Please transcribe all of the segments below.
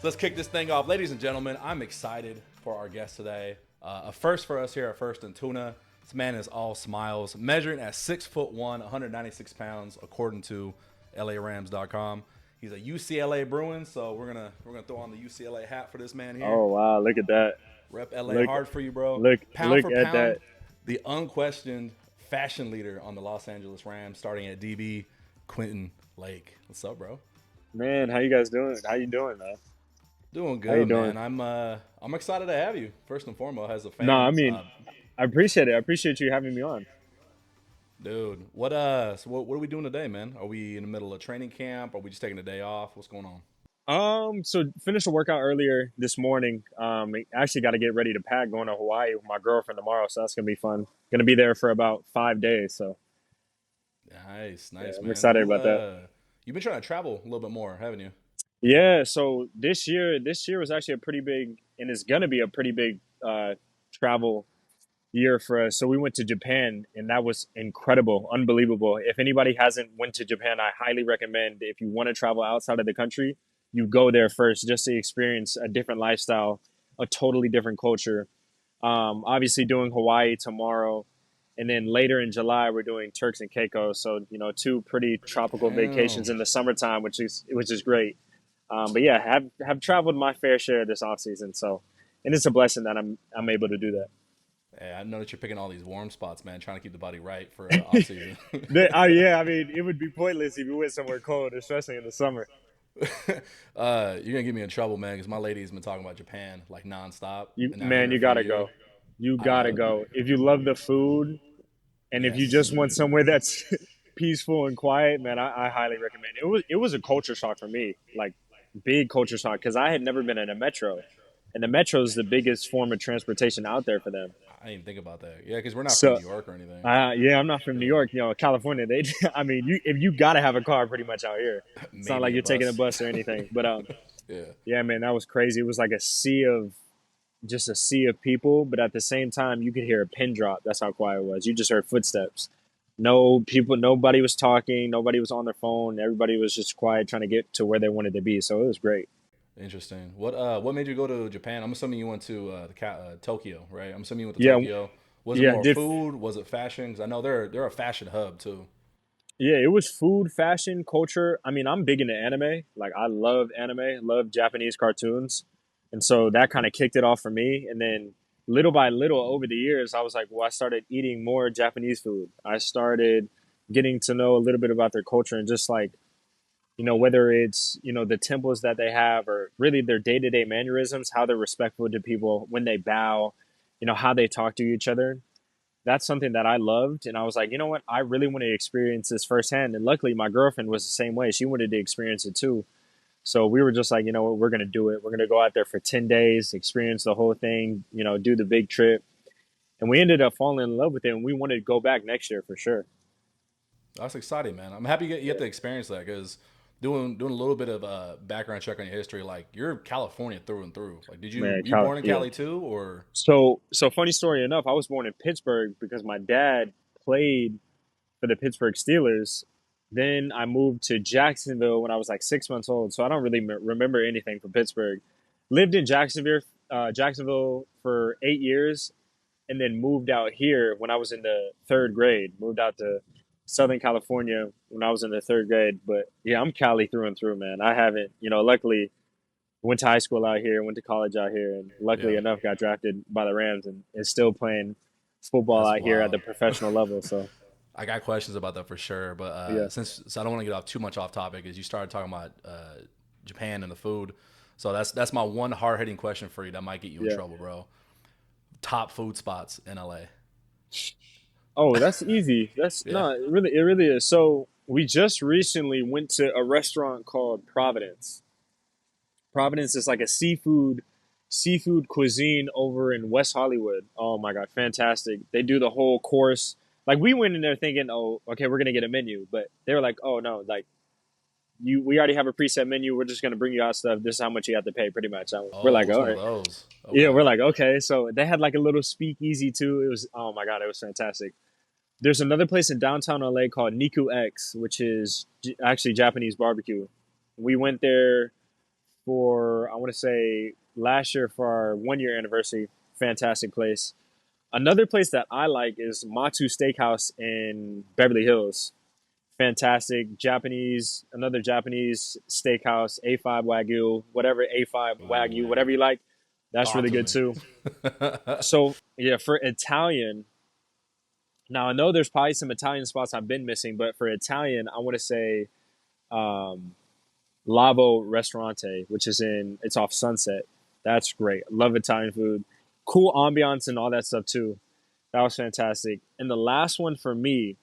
So let's kick this thing off. Ladies and gentlemen, I'm excited for our guest today. A first for us here at First and Tuna. This man is all smiles, measuring at 6'1", 196 pounds, according to LARams.com. He's a UCLA Bruin, so we're gonna throw on the UCLA hat for this man here. Oh wow, look at that. Rep LA hard for you, bro. Look pound for at pound, that. the unquestioned fashion leader on the Los Angeles Rams, starting at DB Quentin Lake. What's up, bro? Man, how you guys doing? How you doing, man? Doing good, How you doing? man. I'm excited to have you. First and foremost, as a fan. No, I mean, I appreciate it. I appreciate you having me on. Dude, what are we doing today, man? Are we in the middle of training camp? Are we just taking a day off? What's going on? So finished a workout earlier this morning. Actually got to get ready to pack, going to Hawaii with my girlfriend tomorrow, so that's gonna be fun. Gonna be there for about 5 days, so Nice, yeah, man. I'm excited about that. You've been trying to travel a little bit more, haven't you? Yeah, so this year was actually a pretty big, and it's gonna be a pretty big travel year for us. So we went to Japan, and that was incredible, unbelievable. If anybody hasn't went to Japan, I highly recommend. If you want to travel outside of the country, you go there first just to experience a different lifestyle, a totally different culture. Obviously doing Hawaii tomorrow, and then later in July we're doing Turks and Caicos. So two pretty tropical vacations in the summertime, which is great. But yeah, have traveled my fair share this off season. So, and it's a blessing that I'm able to do that. Hey, I know that you're picking all these warm spots, man, trying to keep the body right for off season. Yeah, I mean, it would be pointless if you went somewhere cold, especially in the summer. You're gonna get me in trouble, man, because my lady's been talking about Japan like nonstop. You gotta go. You gotta go. If you love the food, and if you just want somewhere that's peaceful and quiet, man, I highly recommend it. It was a culture shock for me, like big culture shock, because I had never been in a metro, and the metro is the biggest form of transportation out there for them. I didn't even think about that. Yeah, because we're not from New York or anything. Yeah, I'm not from New York. California. I mean, you gotta have a car pretty much out here. It's not like you're taking a bus or anything. But yeah, man, that was crazy. It was like a sea of people, but at the same time, you could hear a pin drop. That's how quiet it was. You just heard footsteps. No people. Nobody was talking. Nobody was on their phone. Everybody was just quiet, trying to get to where they wanted to be. So it was great. Interesting. What made you go to Japan? I'm assuming you went to Tokyo, right? I'm assuming you went to Tokyo. Was it more food? Was it fashion? Because I know they're a fashion hub too. Yeah, it was food, fashion, culture. I mean, I'm big into anime. Like, I love anime, love Japanese cartoons. And so that kind of kicked it off for me. And then little by little over the years, I was like, well, I started eating more Japanese food. I started getting to know a little bit about their culture, and just like, whether it's, the temples that they have, or really their day-to-day mannerisms, how they're respectful to people when they bow, how they talk to each other. That's something that I loved. And I was like, you know what? I really want to experience this firsthand. And luckily, my girlfriend was the same way. She wanted to experience it too. So we were just like, you know what? We're going to do it. We're going to go out there for 10 days, experience the whole thing, do the big trip. And we ended up falling in love with it. And we wanted to go back next year for sure. That's exciting, man. I'm happy you get to experience that, because doing a little bit of a background check on your history, like, you're California through and through. Like, you born in Cali too, or? So funny story enough, I was born in Pittsburgh because my dad played for the Pittsburgh Steelers. Then I moved to Jacksonville when I was like 6 months old, so I don't really remember anything from Pittsburgh. Lived in Jacksonville for 8 years, and then moved out here when I was in the third grade. Moved out to Southern California when I was in the third grade. But yeah, I'm Cali through and through, man. I haven't, luckily went to high school out here, went to college out here, and luckily enough got drafted by the Rams, and is still playing football out here at the professional level. So I got questions about that for sure, but so I don't want to get too much off topic, as you started talking about Japan and the food. So that's my one hard hitting question for you that might get you in trouble, bro. Top food spots in LA. Oh, that's easy. No, it really is. So we just recently went to a restaurant called Providence. Providence is like a seafood cuisine over in West Hollywood. Oh my God, fantastic. They do the whole course. Like, we went in there thinking, oh, okay, we're going to get a menu. But they were like, oh, no, like, we already have a preset menu. We're just going to bring you out stuff. This is how much you have to pay, pretty much. We're like, all right. Okay. Yeah, we're like, okay. So they had like a little speakeasy too. It was, oh my God, it was fantastic. There's another place in downtown LA called Niku X, which is actually Japanese barbecue. We went there for, I want to say, last year for our 1 year anniversary. Fantastic place. Another place that I like is Matsu Steakhouse in Beverly Hills. Fantastic Japanese, another Japanese steakhouse, A5 Wagyu, whatever A5 Ooh, Wagyu, whatever you like. That's talk really to good me. too. So yeah, for Italian, now I know there's probably some Italian spots I've been missing, but for Italian, I want to say um, Lavo Ristorante, which is it's off Sunset. That's great. Love Italian food. Cool ambiance and all that stuff too. That was fantastic. And the last one for me,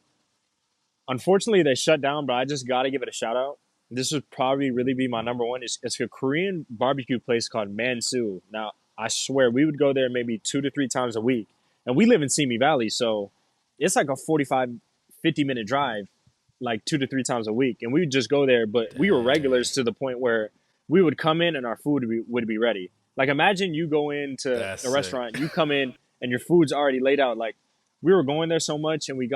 unfortunately, they shut down, but I just got to give it a shout out. This would probably really be my number one. It's a Korean barbecue place called Mansu. Now, I swear we would go there maybe 2 to 3 times a week. And we live in Simi Valley, so it's like a 45, 50-minute drive, like 2 to 3 times a week. And we would just go there, but we were Dang, regulars to the point where we would come in and our food would be ready. Like imagine you go into that's a sick. restaurant, you come in and your food's already laid out. Like we were going there so much and we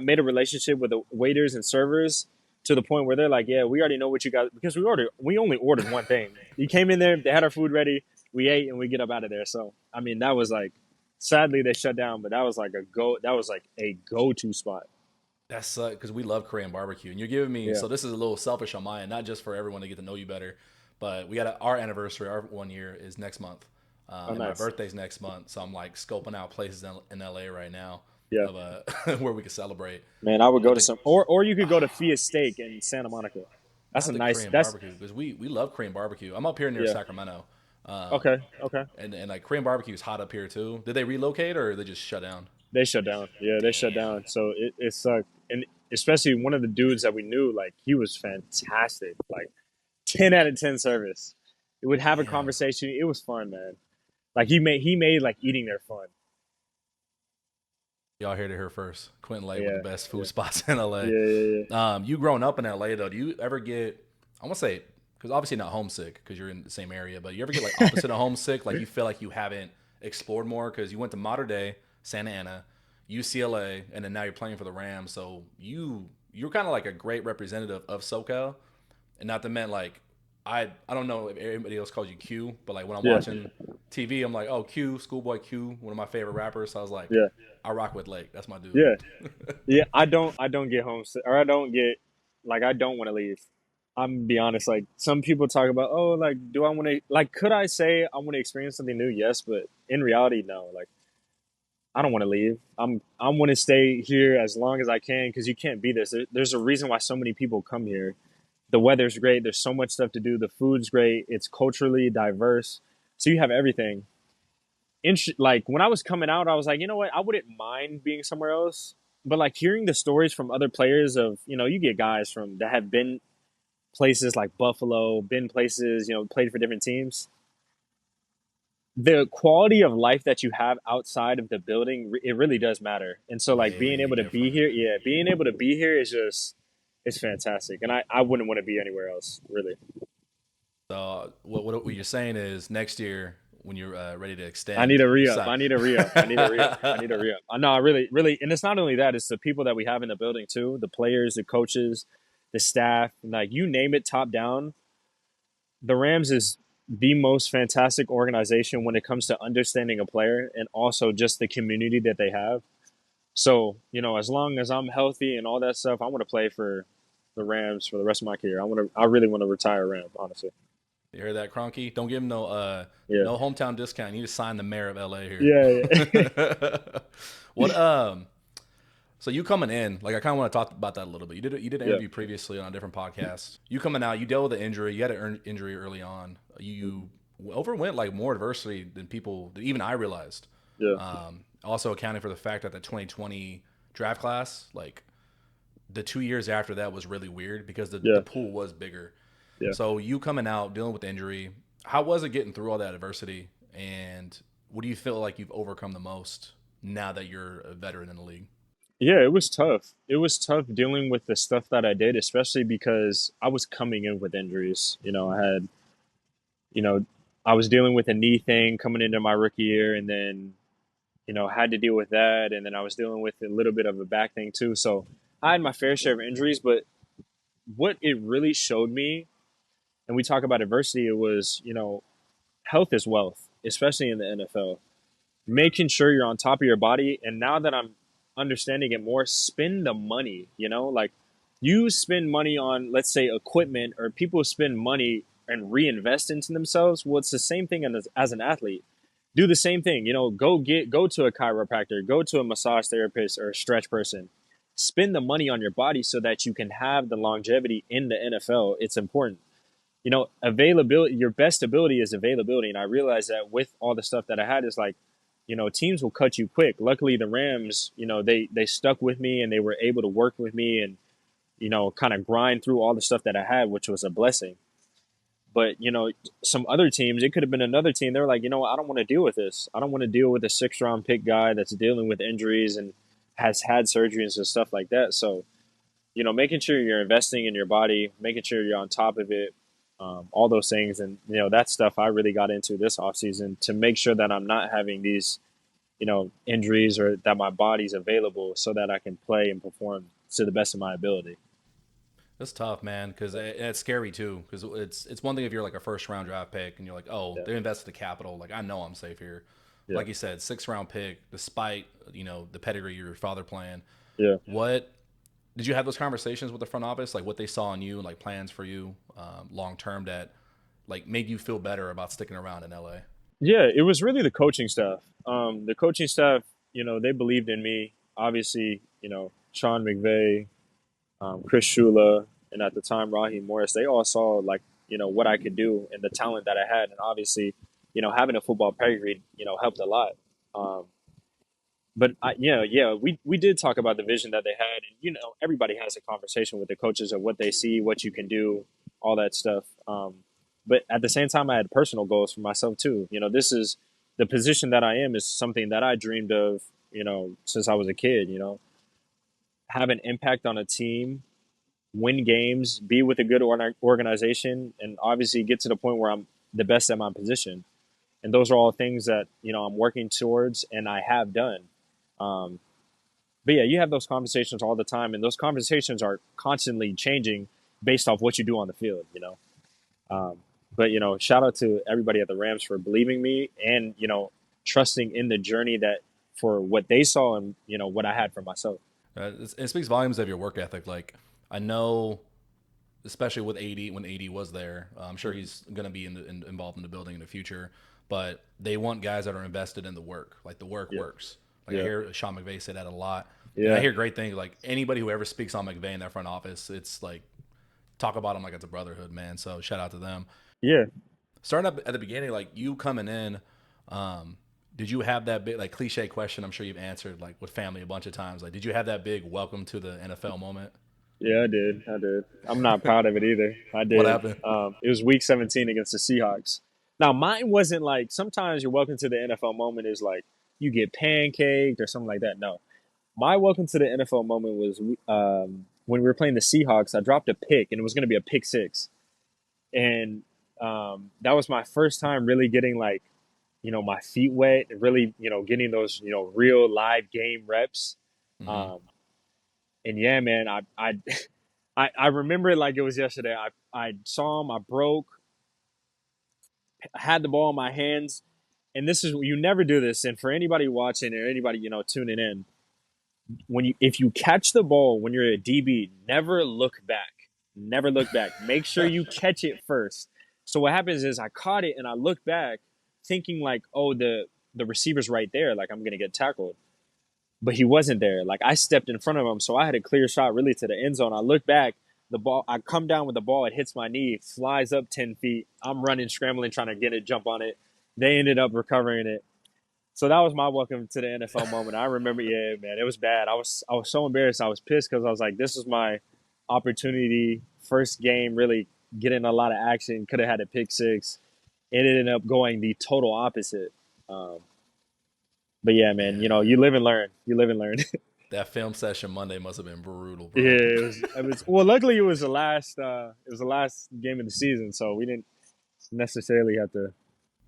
made a relationship with the waiters and servers to the point where they're like, yeah, we already know what you got because we only ordered one thing. You came in there, they had our food ready, we ate and we get up out of there. So I mean that was like sadly they shut down, but that was like a go-to spot. That's suck because we love Korean barbecue, and you're giving me. Yeah. So this is a little selfish on my end, not just for everyone to get to know you better, but we got our anniversary. Our 1 year is next month, Oh and my nice. birthday's next month. So I'm like scoping out places in LA right now Yeah. of where we could celebrate. Man, I would I go to think some or you could go to Fia Steak in Santa Monica. That's not a the nice Korean that's barbecue because we love Korean barbecue. I'm up here near yeah. Sacramento, um, Okay. Okay. and like Korean barbecue is hot up here too. Did they relocate or they just shut down? They shut down. Yeah, they shut Damn. down. So it sucked. And especially one of the dudes that we knew, like he was fantastic. Like 10 out of 10 service. It would have a Damn. conversation. It was fun, man. Like he made like eating there fun. Y'all heard it here first. Quentin Lake with the Yeah. best food Yeah. spots in LA. Yeah. Yeah. Yeah. You growing up in LA though, do you ever get? I want to say because obviously not homesick because you're in the same area, but you ever get like opposite of homesick? Like you feel like you haven't explored more because you went to Mater Dei, Santa Ana, UCLA, and then now you're playing for the Rams. So you're kind of like a great representative of SoCal, and not to mean like I don't know if everybody else calls you Q, but like when I'm Yeah. watching TV, I'm like, oh Q, Schoolboy Q, one of my favorite rappers. So I was like, Yeah. I rock with Lake. That's my dude. Yeah. Yeah. I don't get homesick or I don't get like I don't want to leave. I'm gonna be honest. Like some people talk about, oh, like do I want to? Like, could I say I want to experience something new? Yes, but in reality, no. Like I don't want to leave. I want to stay here as long as I can because you can't beat this. There's a reason why so many people come here. The weather's great. There's so much stuff to do. The food's great. It's culturally diverse, so you have everything. Like when I was coming out, I was like, you know what? I wouldn't mind being somewhere else. But like hearing the stories from other players of, you get guys from that have been places like Buffalo, been places, played for different teams. The quality of life that you have outside of the building, it really does matter. And so, like being Way able to be different. here, yeah, being able to be here is just, it's fantastic. And I wouldn't want to be anywhere else, really. So what you're saying is next year when you're ready to I extend, need a you re up. sign. I need a re up. I need a re up. I need a re up. I know. I really, really, and it's not only that; it's the people that we have in the building too. The players, the coaches, the staff, like you name it, top down. The Rams is the most fantastic organization when it comes to understanding a player and also just the community that they have. So, as long as I'm healthy and all that stuff, I want to play for the Rams for the rest of my career. I really want to retire a Ram, honestly. You heard that, Cronky? Don't give him Yeah. no hometown discount. You need to sign the mayor of LA here. Yeah. Yeah. what So you coming in, like I kind of want to talk about that a little bit. You did an Yeah. interview previously on a different podcast. You coming out, you dealt with the injury. You had an injury early on. You overwent like more adversity than people, that even I realized. Yeah. Also accounting for the fact that the 2020 draft class, like the 2 years after that was really weird because the Yeah. pool was bigger. Yeah. So you coming out, dealing with the injury, how was it getting through all that adversity? And what do you feel like you've overcome the most now that you're a veteran in the league? Yeah, it was tough. It was tough dealing with the stuff that I did, especially because I was coming in with injuries. You know, I was dealing with a knee thing coming into my rookie year, and then, had to deal with that. And then I was dealing with a little bit of a back thing too. So I had my fair share of injuries, but what it really showed me, and we talk about adversity, it was, health is wealth, especially in the NFL. Making sure you're on top of your body. And now that I'm understanding it more, spend the money, like you spend money on, let's say, equipment, or people spend money and reinvest into themselves. Well, it's the same thing as an athlete. Do the same thing, go to a chiropractor, go to a massage therapist or a stretch person. Spend the money on your body so that you can have the longevity in the NFL. It's important. Availability, your best ability is availability. And I realized that with all the stuff that I had is like, teams will cut you quick. Luckily, the Rams, they stuck with me and they were able to work with me and, kind of grind through all the stuff that I had, which was a blessing. But, some other teams, it could have been another team. They were like, I don't want to deal with this. I don't want to deal with a 6th-round pick guy that's dealing with injuries and has had surgeries and stuff like that. So, making sure you're investing in your body, making sure you're on top of it, all those things. And, that stuff I really got into this offseason to make sure that I'm not having these, injuries, or that my body's available so that I can play and perform to the best of my ability. That's tough, man, because it's scary too. Because it's one thing if you're like a 1st-round draft pick and you're like, oh, Yeah. they invested the capital, like I know I'm safe here. Yeah. Like you said, 6th-round pick, despite the pedigree of your father playing. Yeah. What did you have those conversations with the front office, like what they saw in you, like plans for you long term that like made you feel better about sticking around in LA? Yeah, it was really the coaching staff. The coaching staff, they believed in me. Obviously, Sean McVay, Chris Shula, and at the time Raheem Morris, they all saw like, what I could do and the talent that I had. And obviously, having a football pedigree, helped a lot. But we did talk about the vision that they had. And, everybody has a conversation with the coaches of what they see, what you can do, all that stuff. But at the same time, I had personal goals for myself too. This is the position that I am is something that I dreamed of, since I was a kid, have an impact on a team, win games, be with a good organization, and obviously get to the point where I'm the best at my position. And those are all things that, I'm working towards and I have done. But yeah, you have those conversations all the time, and those conversations are constantly changing based off what you do on the field, But, shout out to everybody at the Rams for believing me and, trusting in the journey that for what they saw and, what I had for myself. It speaks volumes of your work ethic. Like I know, especially with AD, when AD was there, I'm sure he's going to be involved in the building in the future, but they want guys that are invested in the work. Like the work works. Like I hear Sean McVay say that a lot. Yeah. And I hear great things. Like anybody who ever speaks on McVay in that front office, it's like talk about him like it's a brotherhood, man. So shout out to them. Yeah. Starting up at the beginning, like you coming in, did you have that big like cliche question? I'm sure you've answered like with family a bunch of times. Like, did you have that big welcome to the NFL moment? Yeah, I did. I'm not proud of it either. I did. What happened? It was week 17 against the Seahawks. Now, mine wasn't like, sometimes your welcome to the NFL moment is like you get pancaked or something like that. No. My welcome to the NFL moment was when we were playing the Seahawks, I dropped a pick, and it was going to be a pick 6. And that was my first time really getting like, my feet wet and really, getting those, real live game reps. Mm-hmm. And yeah, man, I remember it like it was yesterday. I saw him, I broke, had the ball in my hands, and this is, you never do this. And for anybody watching or anybody, tuning in, if you catch the ball when you're a DB, never look back. Never look back. Make sure you catch it first. So what happens is I caught it and I looked back thinking like, oh, the receiver's right there. Like I'm going to get tackled. But he wasn't there. Like I stepped in front of him. So I had a clear shot really to the end zone. I look back, the ball, I come down with the ball. It hits my knee, flies up 10 feet. I'm running, scrambling, trying to get it, jump on it. They ended up recovering it. So that was my welcome to the NFL moment. I remember, yeah, man, it was bad. I was so embarrassed. I was pissed because I was like, this is my opportunity. First game, really getting a lot of action. Could have had a pick 6. It ended up going the total opposite. But yeah, man, you live and learn. You live and learn. That film session Monday must have been brutal, bro. Yeah, it was. Well, luckily it was the last. It was the last game of the season, so we didn't necessarily have to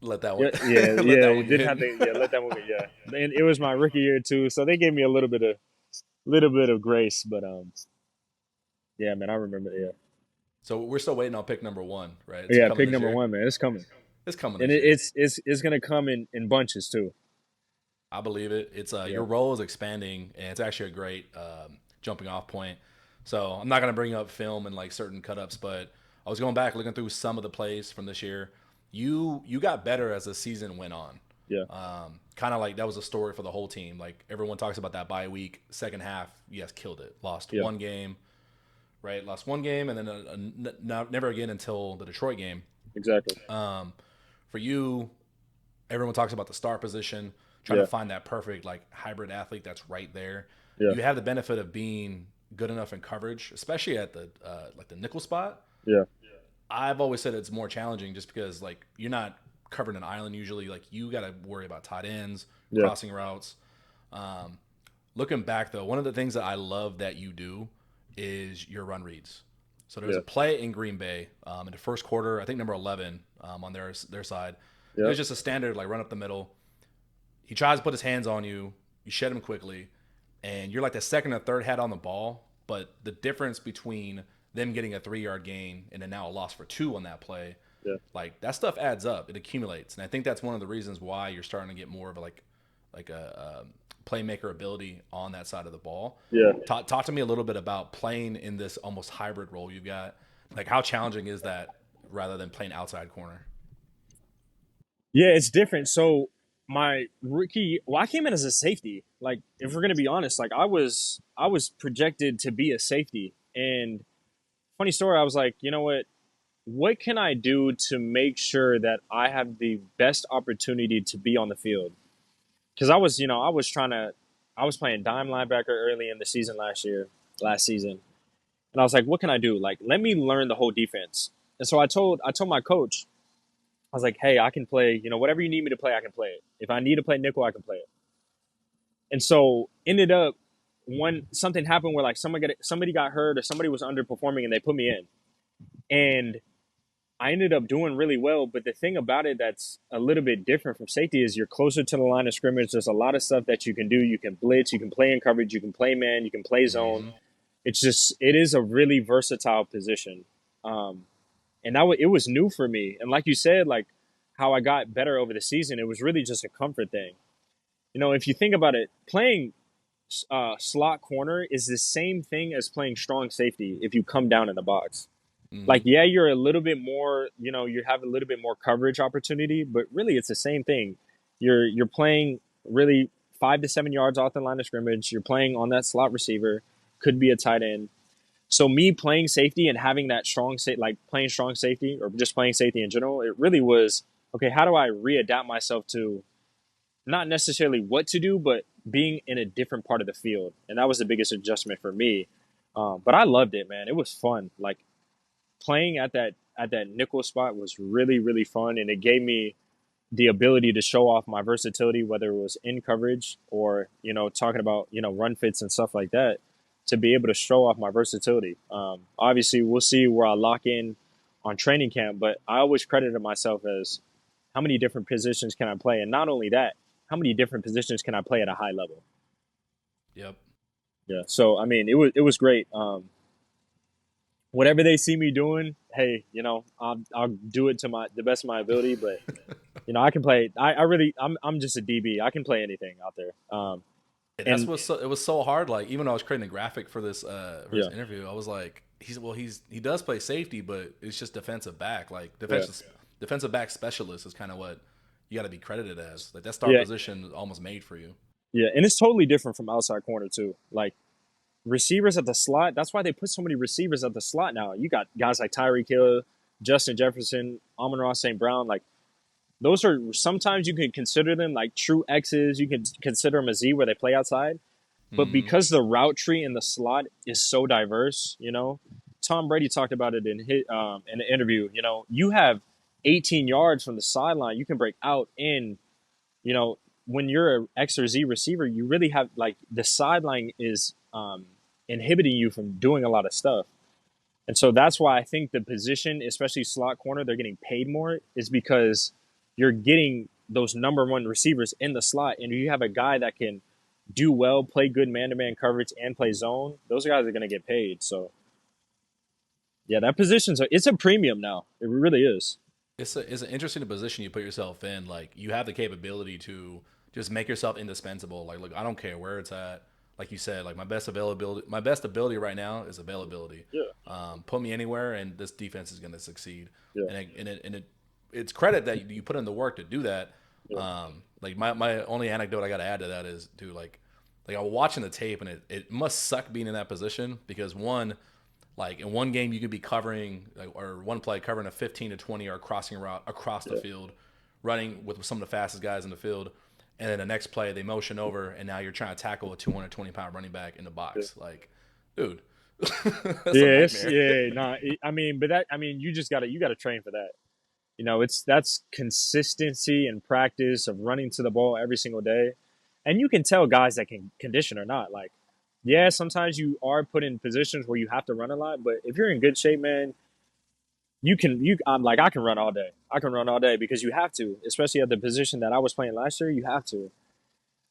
Let that one, Yeah, yeah, let yeah. that It one get did have hit. the let that one go. Yeah, and it was my rookie year too, so they gave me a little bit of grace. But yeah, man, I remember. Yeah, So we're still waiting on pick number one, right? It's yeah. coming Pick this number year. one, man. It's coming, It's coming and this year. it's gonna come in bunches too. I believe it. It's Yeah, your role is expanding, and it's actually a great jumping off point. So I'm not gonna bring up film and like certain cut ups, but I was going back looking through some of the plays from this year. You got better as the season went on. yeah, Kind of like that was a story for the whole team. Like everyone talks about that bye week, second half, you guys killed it. Lost yeah. one game, right? Lost one game, and then never again until the Detroit game. Exactly. For you, everyone talks about the star position, trying to Yeah, find that perfect like hybrid athlete that's right there. yeah, You have the benefit of being good enough in coverage, especially at the like the nickel spot. yeah, I've always said it's more challenging just because like you're not covering an island usually. Like you got to worry about tight ends, yeah. crossing routes. Um, Looking back though, one of the things that I love that you do is your run reads. So there was Yeah, a play in Green Bay in the first quarter. I think number 11 on their side. It yeah, was just a standard like run up the middle. He tries to put his hands on you. You shed him quickly, and you're like the second or third head on the ball. But the difference between them getting a 3 yard gain and then now a loss for two on that play, yeah, like that stuff adds up. It accumulates, and I think that's one of the reasons why you're starting to get more of a like a playmaker ability on that side of the ball. yeah. Talk to me a little bit about playing in this almost hybrid role you've got. Like how challenging is that rather than playing outside corner? Yeah, it's different. So my rookie, well, I came in as a safety. Like, if we're gonna be honest, like I was projected to be a safety. And funny story, I was like, you know what can I do to make sure that I have the best opportunity to be on the field? Because I was playing dime linebacker early in the season last season, and I was like, what can I do? Like, let me learn the whole defense. And so I told my coach, I was like, hey, I can play, whatever you need me to play, I can play it. If I need to play nickel, I can play it. And so ended up when something happened where like somebody got hurt or somebody was underperforming and they put me in. And I ended up doing really well. But the thing about it that's a little bit different from safety is you're closer to the line of scrimmage. There's a lot of stuff that you can do. You can blitz, you can play in coverage, you can play man, you can play zone. Mm-hmm. It is a really versatile position. And it was new for me. And like you said, like how I got better over the season, it was really just a comfort thing. If you think about it, playing slot corner is the same thing as playing strong safety if you come down in the box. Mm-hmm. Like, yeah, you're a little bit more, you have a little bit more coverage opportunity, but really it's the same thing. You're playing really 5 to 7 yards off the line of scrimmage. You're playing on that slot receiver, could be a tight end. So me playing safety and having that like playing strong safety or just playing safety in general, it really was, okay, how do I readapt myself to not necessarily what to do, but being in a different part of the field. And that was the biggest adjustment for me. But I loved it, man. It was fun. Like playing at that nickel spot was really, really fun. And it gave me the ability to show off my versatility, whether it was in coverage or, talking about, run fits and stuff like that, to be able to show off my versatility. Obviously, we'll see where I lock in on training camp, but I always credited myself as how many different positions can I play? And not only that, how many different positions can I play at a high level? Yep. Yeah. So, I mean, it was great. Whatever they see me doing, hey, I'll do it to the best of my ability, but I can play. I'm just a DB. I can play anything out there. And that's And it was so hard. Like even though I was creating a graphic for this yeah, interview, I was like, he does play safety, but it's just defensive back. Like yeah, defensive back specialist is kind of what you got to be credited as. Like that star yeah, position is almost made for you. yeah. And it's totally different from outside corner too. Like receivers at the slot. That's why they put so many receivers at the slot now. You got guys like Tyreek Hill, Justin Jefferson, Amon-Ra St. Brown. Like those are sometimes you can consider them like true X's. You can consider them a Z where they play outside. But Mm-hmm. because the route tree in the slot is so diverse, Tom Brady talked about it in the interview. You have 18 yards from the sideline. You can break out in, when you're an X or Z receiver, you really have like the sideline is inhibiting you from doing a lot of stuff. And so that's why I think the position, especially slot corner, they're getting paid more is because you're getting those number one receivers in the slot, and you have a guy that can do well, play good man-to-man coverage, and play zone. Those guys are going to get paid. So, yeah, that it's a premium now. It really is. It's an interesting position you put yourself in. Like you have the capability to just make yourself indispensable. Like, look, I don't care where it's at. Like you said, like my best ability right now is availability. Yeah. Put me anywhere, and this defense is going to succeed. Yeah. It's credit that you put in the work to do that. Yeah. Like my only anecdote I got to add to that is, dude, like I was watching the tape, and it must suck being in that position because one, like in one game you could be covering or one play covering a 15 to 20 yard crossing route across the field, running with some of the fastest guys in the field, and then the next play they motion over, and now you're trying to tackle a 220-pound running back in the box. Yeah. Like, dude, you just you gotta train for that. You know, that's consistency and practice of running to the ball every single day. And you can tell guys that can condition or not. Like, yeah, sometimes you are put in positions where you have to run a lot, but if you're in good shape, man, I can run all day. I can run all day because you have to, especially at the position that I was playing last year, you have to.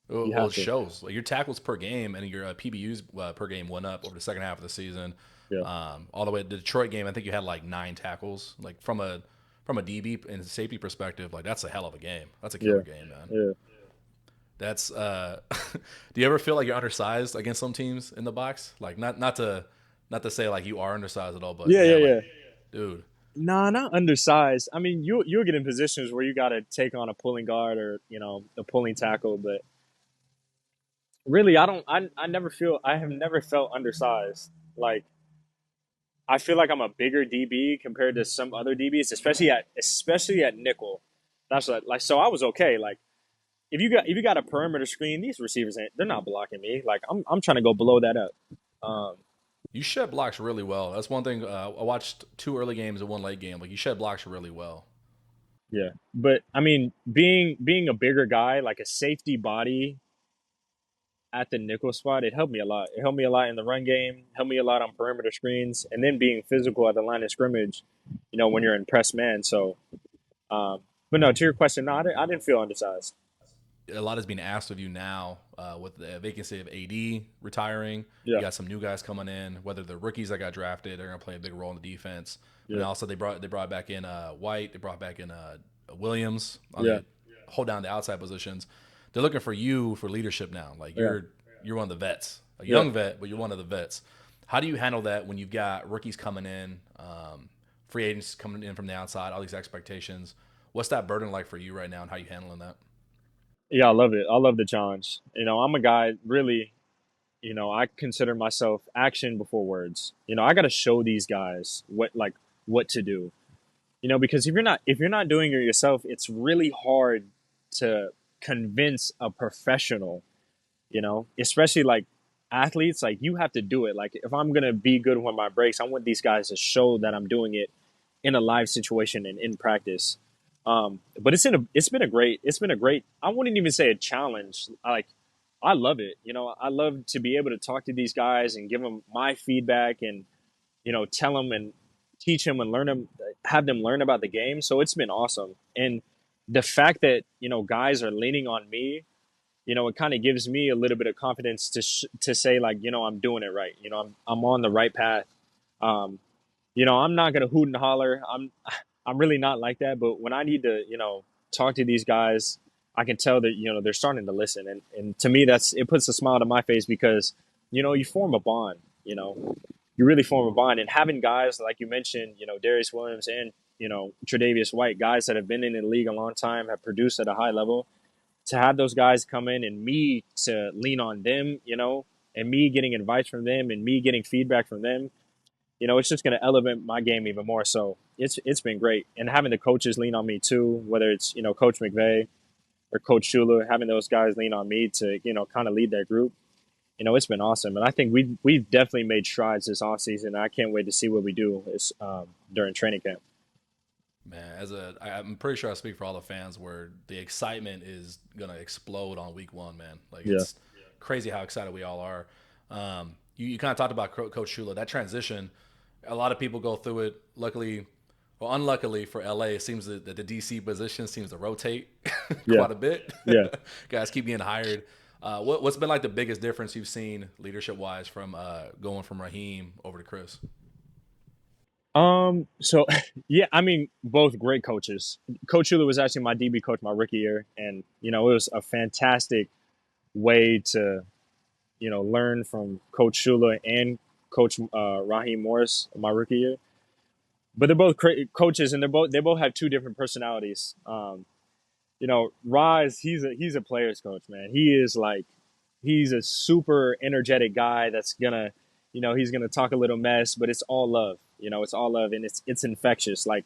Well, it shows. Like your tackles per game and your PBUs per game went up over the second half of the season. Yeah. All the way to the Detroit game, I think you had like 9 tackles. Like from a DB and safety perspective, like that's a hell of a game. That's a killer game, man. Yeah. That's do you ever feel like you're undersized against some teams in the box? Like not to say like you are undersized at all, but yeah. Dude. Nah, not undersized. I mean, you'll get in positions where you got to take on a pulling guard or a pulling tackle, but really, I have never felt undersized. Like, I feel like I'm a bigger DB compared to some other DBs, especially at nickel. That's like so I was okay. Like if you got a perimeter screen, these receivers they're not blocking me. Like I'm trying to go blow that up. You shed blocks really well. That's one thing. I watched 2 early games and 1 late game. Like you shed blocks really well. Yeah, but I mean, being a bigger guy, like a safety body at the nickel spot, it helped me a lot. It helped me a lot in the run game, helped me a lot on perimeter screens, and then being physical at the line of scrimmage, when you're in press man. So, but no, to your question, no, I didn't feel undersized. A lot is being asked of you now with the vacancy of AD retiring. Yeah. You got some new guys coming in, whether they're rookies that got drafted, they're going to play a big role in the defense. Yeah. And also they brought back in White, they brought back in Williams on the hold down the outside positions. They're looking for you for leadership now. Like you're one of the vets, a young vet, but you're one of the vets. How do you handle that when you've got rookies coming in, free agents coming in from the outside, all these expectations? What's that burden like for you right now, and how are you handling that? Yeah, I love it. I love the challenge. I'm a guy really, I consider myself action before words. I got to show these guys what to do. Because if you're not doing it yourself, it's really hard to convince a professional, especially like athletes. Like you have to do it. Like if I'm going to be good with my breaks, I want these guys to show that I'm doing it in a live situation and in practice. But it's been a great, I wouldn't even say a challenge. I love it. I love to be able to talk to these guys and give them my feedback and, tell them and teach them and have them learn about the game. So it's been awesome. And the fact that, guys are leaning on me, it kind of gives me a little bit of confidence to say like, I'm doing it right. I'm on the right path. I'm not going to hoot and holler. I'm really not like that, but when I need to, talk to these guys, I can tell that, they're starting to listen. And to me, it puts a smile to my face because, you form a bond, you really form a bond. And having guys, like you mentioned, Darius Williams and, Tre'Davious White, guys that have been in the league a long time, have produced at a high level, to have those guys come in and me to lean on them, and me getting advice from them and me getting feedback from them, it's just going to elevate my game even more. So it's been great. And having the coaches lean on me too, whether it's, Coach McVay or Coach Shula, having those guys lean on me to, kind of lead that group, it's been awesome. And I think we've definitely made strides this offseason. I can't wait to see what we do during training camp. Man, I'm pretty sure I speak for all the fans where the excitement is going to explode on week 1, man. Like it's crazy how excited we all are. You kind of talked about Coach Shula, that transition. A lot of people go through it. Luckily, Well, unluckily for LA, it seems that the DC position seems to rotate Yeah, quite a bit. yeah. Guys keep getting hired. What's been like the biggest difference you've seen leadership wise from going from Raheem over to Chris? So yeah, I mean, both great coaches. Coach Shula was actually my DB coach my rookie year, and it was a fantastic way to learn from Coach Shula and Coach Raheem Morris my rookie year. But they're both coaches, and they both have two different personalities. Rise, he's a player's coach, man. He's a super energetic guy that's gonna, he's gonna talk a little mess, but it's all love. It's all love, and it's infectious. Like,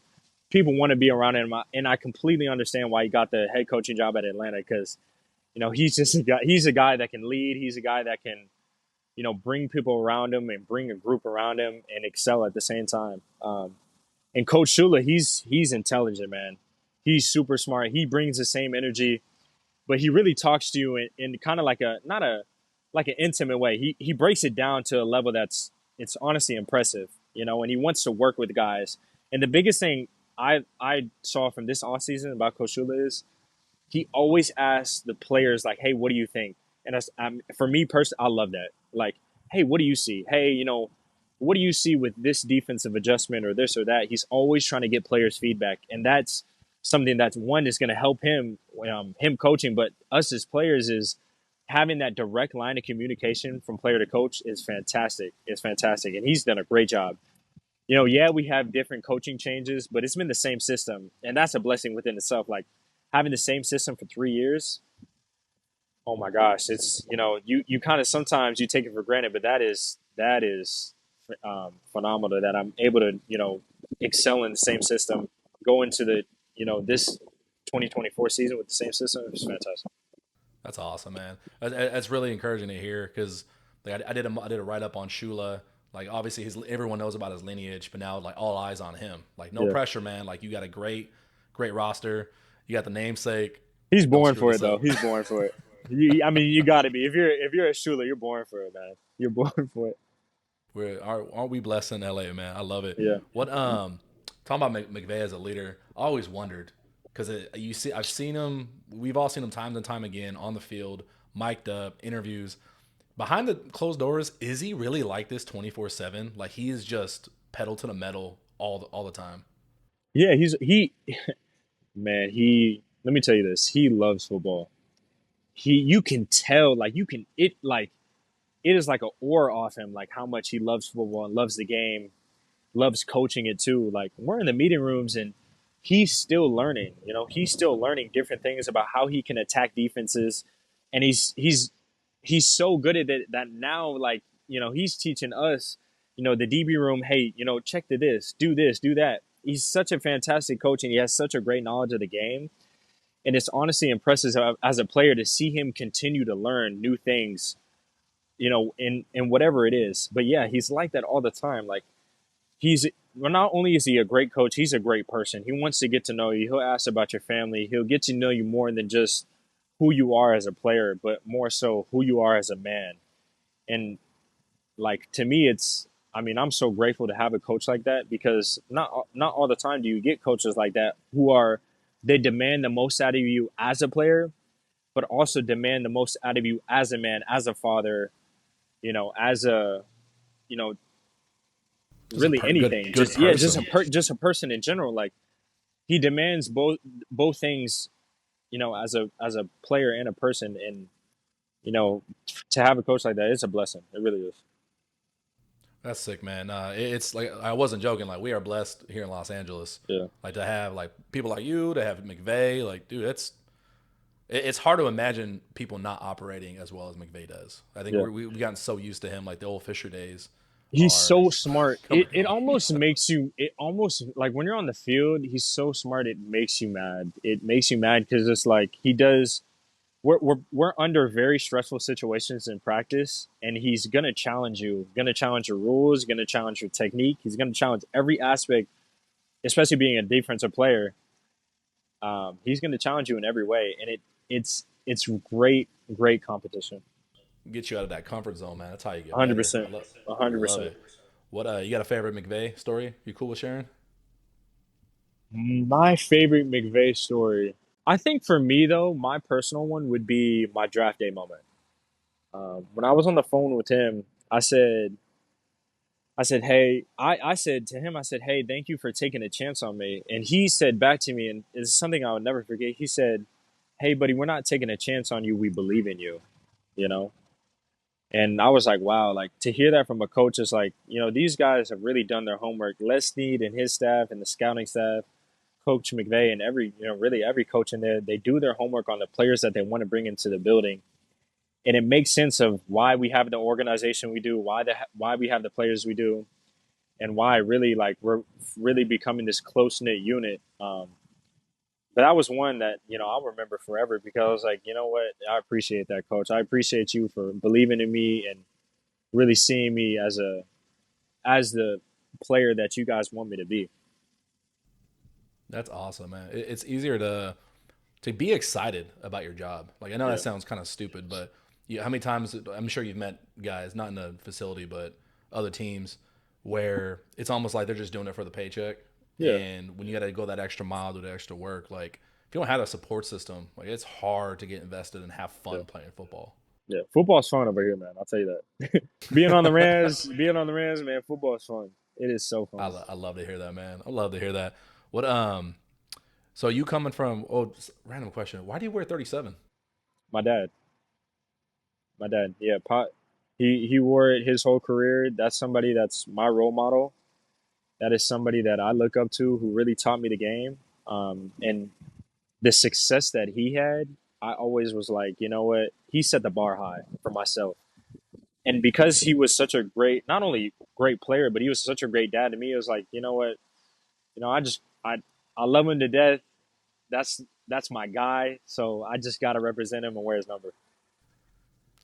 people want to be around him, and I completely understand why he got the head coaching job at Atlanta, because he's just a guy. He's a guy that can lead. He's a guy that can bring people around him and bring a group around him and excel at the same time. And Coach Shula, he's intelligent, man. He's super smart. He brings the same energy, but he really talks to you in kind of like like an intimate way. He breaks it down to a level it's honestly impressive, and he wants to work with guys. And the biggest thing I saw from this offseason about Coach Shula is he always asks the players, like, hey, what do you think? And for me personally, I love that. Like, hey, what do you see? Hey, what do you see with this defensive adjustment or this or that? He's always trying to get players' feedback. And that's something that's one is going to help him coaching, but us as players is having that direct line of communication from player to coach is fantastic. It's fantastic. And he's done a great job. Yeah, we have different coaching changes, but it's been the same system. And that's a blessing within itself. Like, having the same system for 3 years, oh my gosh, it's, you kind of sometimes you take it for granted, but that is phenomenal that I'm able to, excel in the same system, go into the, this 2024 season with the same system. It's fantastic. That's awesome, man. That's really encouraging to hear because like, I did a write up on Shula. Like, obviously everyone knows about his lineage, but now like all eyes on him. Like, no pressure, man. Like, you got a great roster. You got the namesake. He's born for it, though. He's born for it. You got to be. If you're a Shula, you're born for it, man. You're born for it. Aren't we blessed in LA, man? I love it. Yeah. What talking about McVay as a leader, I always wondered because I've seen him. We've all seen him time and time again on the field, mic'd up, interviews. Behind the closed doors, is he really like this 24/7? Like, he is just pedal to the metal all the time. Yeah, man. Let me tell you this. He loves football. You can tell, like, it is like an aura off him, like how much he loves football and loves the game, loves coaching it too. Like, we're in the meeting rooms and he's still learning. He's still learning different things about how he can attack defenses, and he's so good at it that now, like, he's teaching us, the DB room. Hey, check this, do that. He's such a fantastic coach, and he has such a great knowledge of the game. And it's honestly impressive as a player to see him continue to learn new things, in whatever it is. But yeah, he's like that all the time. Like, not only is he a great coach, he's a great person. He wants to get to know you. He'll ask about your family. He'll get to know you more than just who you are as a player, but more so who you are as a man. And like, to me, I'm so grateful to have a coach like that, because not all the time do you get coaches like that they demand the most out of you as a player, but also demand the most out of you as a man, as a father, as a, really anything. Good person. Just a person in general. Like, he demands both things, as a player and a person. And, to have a coach like that, it's a blessing. It really is. That's sick, man. It's like, I wasn't joking. Like, we are blessed here in Los Angeles. Yeah. Like, to have like people like you, to have McVay. Like, dude, it's hard to imagine people not operating as well as McVay does. I think we've gotten so used to him, like the old Fisher days. He's so smart. It almost makes you. It almost, like, when you're on the field, he's so smart. It makes you mad. It makes you mad because it's like he does. We're under very stressful situations in practice, and he's gonna challenge you. Gonna challenge your rules. Gonna challenge your technique. He's gonna challenge every aspect, especially being a defensive player. He's gonna challenge you in every way, and it's great competition. Get you out of that comfort zone, man. That's how you get 100%. 100%. What you got a favorite McVay story you cool with sharing? My favorite McVay story. I think for me though, my personal one would be my draft day moment. When I was on the phone with him, I said, hey, I said to him, I said, hey, thank you for taking a chance on me. And he said back to me, and it's something I would never forget. He said, hey, buddy, we're not taking a chance on you. We believe in you, you know? And I was like, wow, like to hear that from a coach is like, these guys have really done their homework. Les Snead and his staff and the scouting staff, Coach McVay and really every coach in there, they do their homework on the players that they want to bring into the building. And it makes sense of why we have the organization we do, why we have the players we do, and why really like we're really becoming this close knit unit. But that was one that I'll remember forever because I was like, you know what, I appreciate that, coach. I appreciate you for believing in me and really seeing me as the player that you guys want me to be. That's awesome, man. It's easier to be excited about your job. Like I know that Yeah, sounds kind of stupid, but how many times I'm sure you've met guys not in the facility but other teams where it's almost like they're just doing it for the paycheck. yeah, And when you got to go that extra mile, do the extra work, like if you don't have that support system, like it's hard to get invested and have yeah, fun playing football. yeah. Football's fun over here, man. I'll tell you that. Being on the Rams, man, football is fun. It is so fun. I love to hear that, man. I love to hear that. What so you coming from? Oh, random question. Why do you wear 37? My dad, my dad, yeah, pot. He wore it his whole career. That's somebody that's my role model. That is somebody that I look up to who really taught me the game. And the success that he had, I always was like, you know what? He set the bar high for myself. And because he was such a great, not only great player, but he was such a great dad to me, it was like, you know what? I love him to death. That's my guy. So I just got to represent him and wear his number.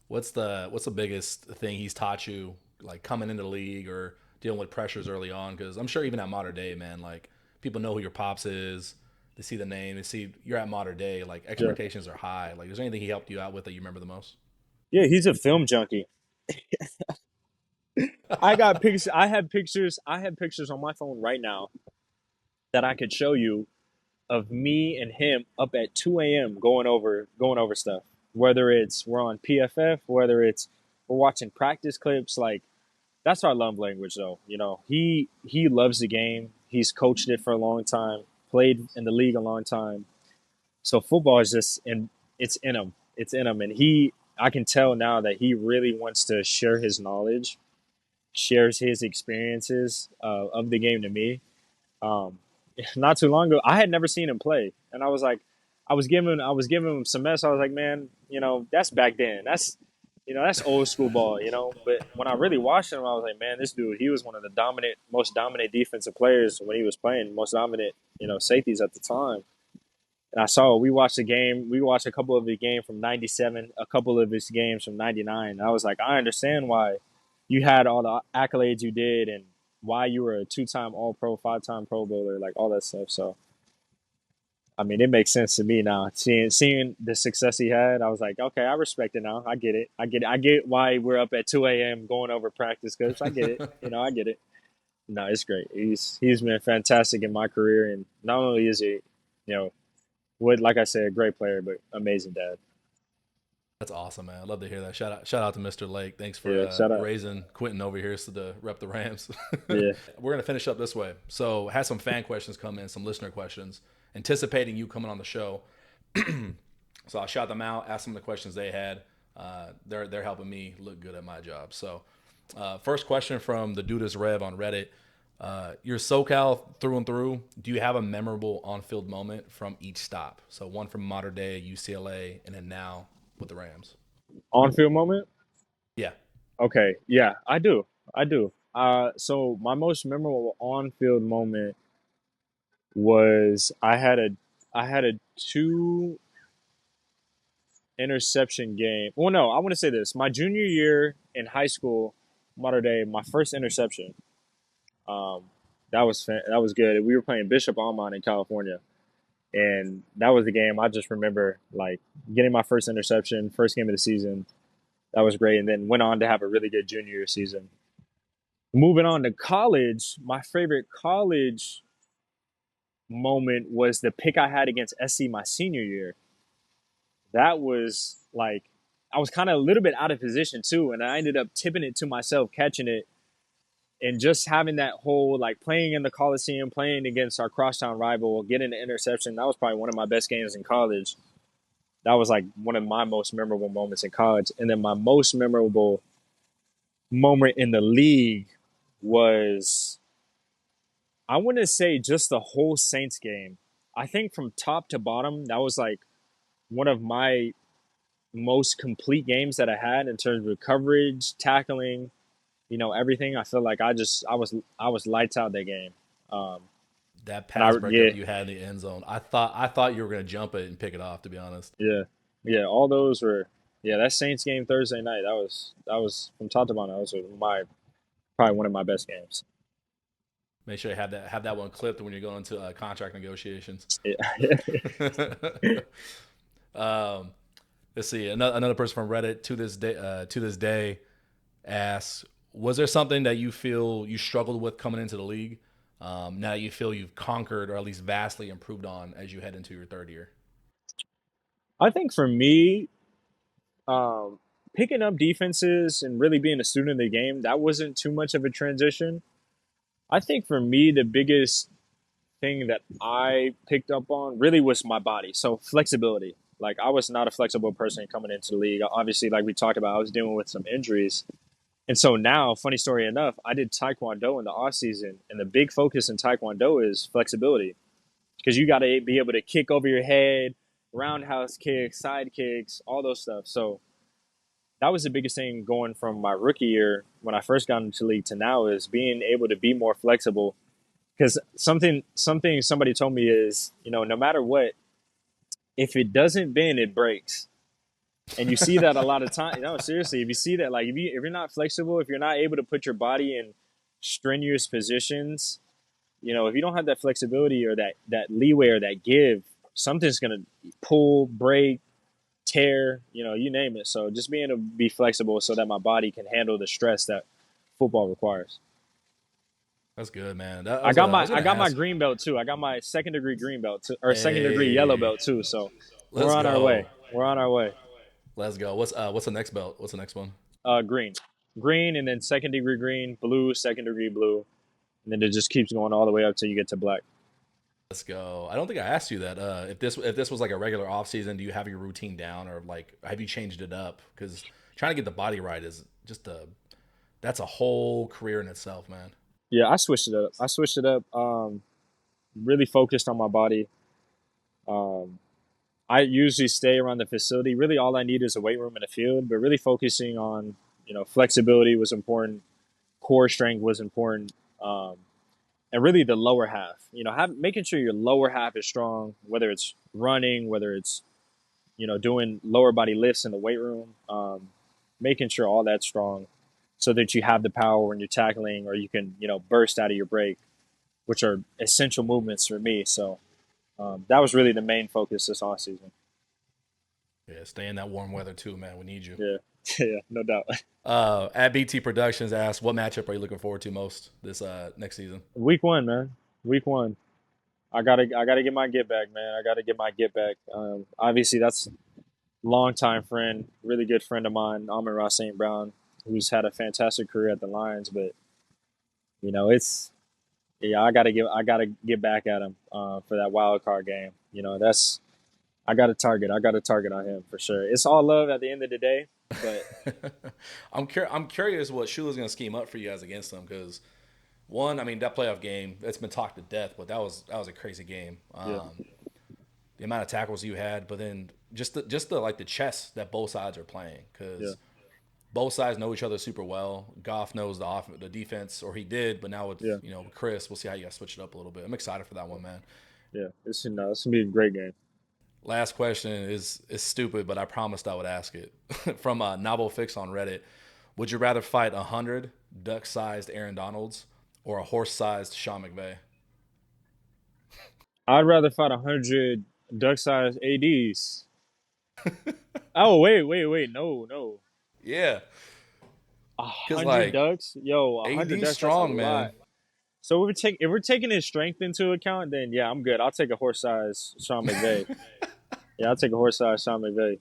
What's the biggest thing he's taught you, like coming into the league or dealing with pressures early on? Because I'm sure even at modern day, man, like people know who your pops is. They see the name. They see you're at modern day. Like Yeah. expectations are high. Like, is there anything he helped you out with that you remember the most? Yeah, he's a film junkie. I got pictures. I have pictures. I have pictures on my phone right now that I could show you of me and him up at 2 a.m. going over stuff. Whether it's we're on PFF, whether it's we're watching practice clips, like that's our love language though. He loves the game. He's coached it for a long time, played in the league a long time. So football is just in it's in him. It's in him and he I can tell now that he really wants to share his knowledge, shares his experiences of the game to me. Um, not too long ago, I had never seen him play, and I was like, I was giving him some mess. I was like, man, that's back then. That's old school ball. But when I really watched him, I was like, man, this dude, he was one of the most dominant defensive players when he was playing, most dominant, safeties at the time. And we watched the game. We watched a couple of his games from '97, a couple of his games from '99. And I was like, I understand why you had all the accolades you did and why you were a two-time All-Pro, five-time Pro Bowler, like all that stuff. So, I mean, it makes sense to me now. Seeing the success he had, I was like, okay, I respect it now. I get it. I get it. I get why we're up at 2 a.m. going over practice clips. I get it. I get it. No, it's great. He's been fantastic in my career, and not only is he, you know, like I said, a great player, but amazing dad. That's awesome, man. I love to hear that. Shout out to Mr. Lake. Thanks for Yeah, shout out. raising Quentin over here so to rep the Rams. Yeah, We're gonna finish up this way. So, had some fan questions come in, some listener questions, anticipating you coming on the show. So I'll shout them out, ask them the questions they had. They're helping me look good at my job. So, first question from the Dudas Rev on Reddit. You're SoCal through and through. Do you have a memorable on-field moment from each stop? So one from modern day UCLA, and then now with the Rams. on-field moment. Yeah. Okay, yeah, I do. I do. So my most memorable on-field moment was I had a two interception game. Well, no, I want to say this. My junior year in high school, modern day, my first interception. Um, that was good. We were playing Bishop Almond in California, and that was the game I just remember like getting my first interception, first game of the season. That was great, and then went on to have a really good junior year season. Moving on to college, my favorite college moment was the pick I had against SC my senior year. That was like, I was kind of a little bit out of position too, and I ended up tipping it to myself, catching it, and just having that whole like playing in the Coliseum, playing against our crosstown rival, getting the interception. That was probably one of my best games in college. That was like one of my most memorable moments in college. And then my most memorable moment in the league was, I wouldn't say just the whole Saints game. I think from top to bottom, that was like one of my most complete games that I had in terms of coverage, tackling, everything. I feel like I was lights out that game. Um, That and I pass breakup yeah you had in the end zone, I thought you were gonna jump it and pick it off. To be honest, yeah yeah all those were that Saints game Thursday night. That was from top to bottom. That was my probably one of my best games. make sure you have that one clipped when you're going to contract negotiations. Yeah. um, let's see. Another person from Reddit to this day asks, was there something that you feel you struggled with coming into the league? Now you feel you've conquered or at least vastly improved on as you head into your third year. I think for me, um, picking up defenses and really being a student of the game, that wasn't too much of a transition. I think for me, the biggest thing that I picked up on really was my body. So flexibility. Like I was not a flexible person coming into the league. Obviously, like we talked about, I was dealing with some injuries. And so now, funny story enough, I did Taekwondo in the off season, and the big focus in Taekwondo is flexibility because you got to be able to kick over your head, roundhouse kicks, side kicks, all those stuff. So that was the biggest thing going from my rookie year when I first got into the league to now is being able to be more flexible. Because something somebody told me is, no matter what, if it doesn't bend, it breaks. And you see that a lot of time. No, seriously, if you see that, like if you're not flexible, if you're not able to put your body in strenuous positions, if you don't have that flexibility or that leeway or that give, something's gonna pull, break, tear, you name it. So just being able to be flexible so that my body can handle the stress that football requires. That's good, man. That I was got I my was I gonna got my ask. green belt too. I got my second degree green belt too, or second degree yellow Hey, belt too. So we're let's on our way. go. We're on our way. Let's go. What's the next belt? What's the next one? Green, green, and then second degree green, blue, second degree blue, and then it just keeps going all the way up till you get to black. Let's go. I don't think I asked you that. If this was like a regular off season, do you have your routine down or like have you changed it up? Because trying to get the body right is just that's a whole career in itself, man. Yeah, I switched it up. I switched it up. Really focused on my body. Um, I usually stay around the facility. Really, all I need is a weight room and a field. But really focusing on flexibility was important. Core strength was important. And really the lower half. Making sure your lower half is strong, whether it's running, whether it's doing lower body lifts in the weight room, making sure all that's strong, so that you have the power when you're tackling, or you can burst out of your break, which are essential movements for me. So that was really the main focus this off season. Yeah, stay in that warm weather too, man. We need you. Yeah, yeah, no doubt. At BT Productions asked, what matchup are you looking forward to most this next season? Week one, man. Week one. I gotta get my get back, man. I gotta get my get back. Obviously, that's longtime friend, really good friend of mine, Amon Ross St. Brown, who's had a fantastic career at the Lions. But it's I gotta get back at him for that wild card game. That's I got a target on him for sure. It's all love at the end of the day, but I'm curious what Shula's going to scheme up for you guys against them because one, I mean that playoff game it's been talked to death, but that was a crazy game. yeah, The amount of tackles you had, but then just the like the chess that both sides are playing yeah, because both sides know each other super well. Goff knows the defense, or he did, but now with yeah, with Chris, we'll see how you guys switch it up a little bit. I'm excited for that one, man. yeah. It's gonna be a great game. Last question is stupid, but I promised I would ask it. From Novel Fix on Reddit, would you rather fight 100 duck-sized Aaron Donalds or a horse-sized Sean McVay? I'd rather fight 100 duck-sized ads. Oh wait, no. Yeah, A because hundred like ducks, yo, 100 AD's ducks. That's a strong, man. lot. So if we're taking his strength into account, then yeah, I'm good. I'll take a horse size Sean McVay. Yeah, I'll take a horse size Sean McVay.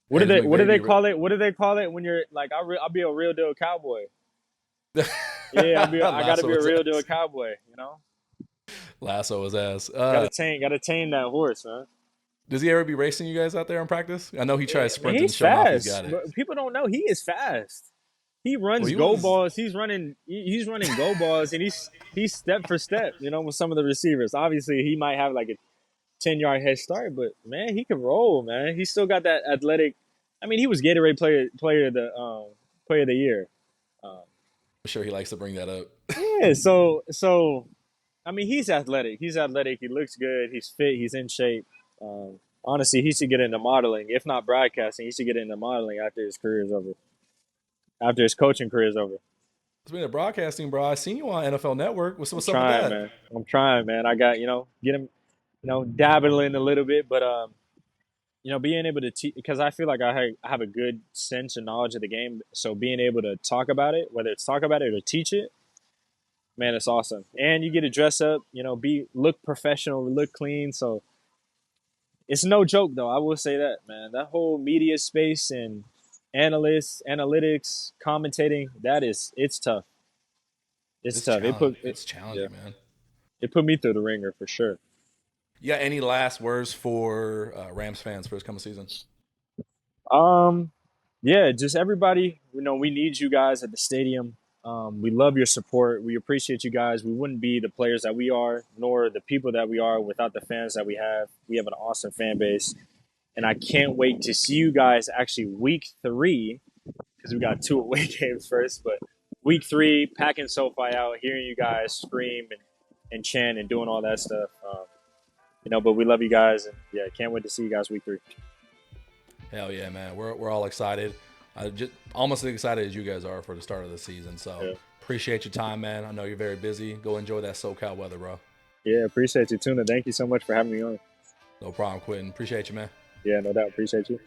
What do Hey, does they what do McVay they be call it? What do they call it when you're like I'll be a real deal cowboy? Yeah, I got to be Lasso a his real deal ass. cowboy. You know, Lasso his ass. got to tame that horse, man. Does he ever be racing you guys out there in practice? I know he Yeah, tries man, sprinting, he's showing off he's fast. got it. But people don't know he is fast. He Well, runs he go was. balls. He's running go balls, and he's step for step. You know, with some of the receivers. Obviously, he might have like a 10-yard head start, but man, he can roll. Man, he still got that athletic. I mean, he was Gatorade player of the year. Um, I'm sure he likes to bring that up. yeah, so I mean, he's athletic. He's athletic. He looks good. He's fit. He's in shape. Honestly, he should get into modeling. If not broadcasting, he should get into modeling after his career is over. After his coaching career is over. Speaking of broadcasting, bro, I seen you on NFL Network. I'm What's up with trying, that? man. I'm trying, man. I got get him, dabbling a little bit, but being able to teach because I feel like I have a good sense and knowledge of the game. So being able to talk about it, whether it's talk about it or teach it, man, it's awesome. And you get to dress up, look professional, look clean. So it's no joke, though. I will say that, man. That whole media space and analytics, commentating, it's tough. It's It's tough. challenging. It's Yeah, challenging, man. it put me through the ringer for sure. You got any last words for Rams fans for this coming season? Um, yeah, just everybody. We need you guys at the stadium. We love your support. We appreciate you guys. We wouldn't be the players that we are, nor the people that we are, without the fans that we have. We have an awesome fan base, and I can't wait to see you guys actually week 3 because we got 2 away games first. But week 3, packing SoFi out, hearing you guys scream and chant and doing all that stuff. But we love you guys, and yeah, can't wait to see you guys week 3. Hell yeah, man. We're all excited. I just almost as excited as you guys are for the start of the season. So Yeah. appreciate your time, man. I know you're very busy. Go enjoy that SoCal weather, bro. Yeah, appreciate you, Tuna. Thank you so much for having me on. No problem, Quentin. Appreciate you, man. Yeah, no doubt. Appreciate you.